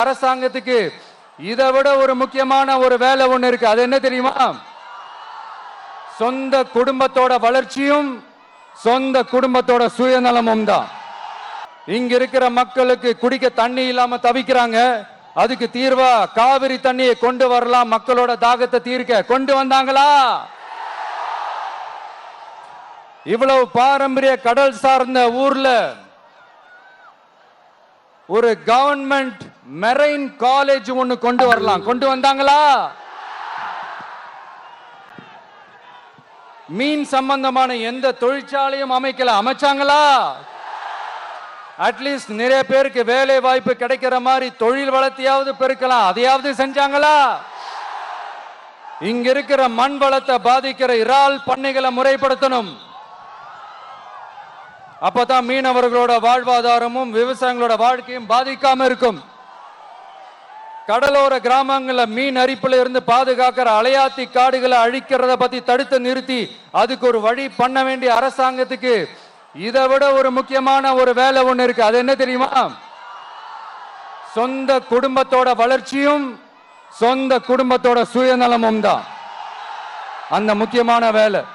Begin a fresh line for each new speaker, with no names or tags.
அரசாங்கத்துக்கு இதை விட ஒரு முக்கியமான ஒரு வேலை ஒண்ணு இருக்கு. அது என்ன தெரியுமா? சொந்த குடும்பத்தோட வளர்ச்சியும் சொந்த குடும்பத்தோட சுயநலமும் தான். இங்க இருக்கிற மக்களுக்கு குடிக்க தண்ணி இல்லாம தவிக்கிறாங்க. அதுக்கு தீர்வா காவிரி தண்ணியை கொண்டு வரலாம், மக்களோட தாகத்தை தீர்க்க. கொண்டு வந்தாங்களா? இவ்வளவு பாரம்பரிய கடல் சார்ந்த ஊர்ல ஒரு கவர்மெண்ட் மெரைன் காலேஜ் ஒன்னு கொண்டு வரலாம். கொண்டு வந்தாங்களா? மீன் சம்பந்தமான எந்த தொழிற்சாலையும் அமைக்கல. அமைச்சாங்களா? அட்லீஸ்ட் நிறைய பேருக்கு வேலை வாய்ப்பு கிடைக்கிற மாதிரி தொழில் வளத்தையாவது பெருக்கலாம். அதையாவது செஞ்சாங்களா? இங்க இருக்கிற மண் வளத்தை பாதிக்கிற இறால் பண்ணைகளை முறைப்படுத்தணும். அப்பதான் மீனவர்களோட வாழ்வாதாரமும் விவசாயிகளோட வாழ்க்கையும் பாதிக்காம இருக்கும். கடலோர கிராமங்களில் மீன் அரிப்புல இருந்து பாதுகாக்கிற அலையாத்தி காடுகளை அழிக்கிறத பத்தி தடுத்து நிறுத்தி அதுக்கு ஒரு வழி பண்ண வேண்டிய அரசாங்கத்துக்கு இதை விட ஒரு முக்கியமான ஒரு வேலை ஒண்ணு இருக்கு. அது என்ன தெரியுமா? சொந்த குடும்பத்தோட வளர்ச்சியும் சொந்த குடும்பத்தோட சுயநலமும் தான் அந்த முக்கியமான வேலை.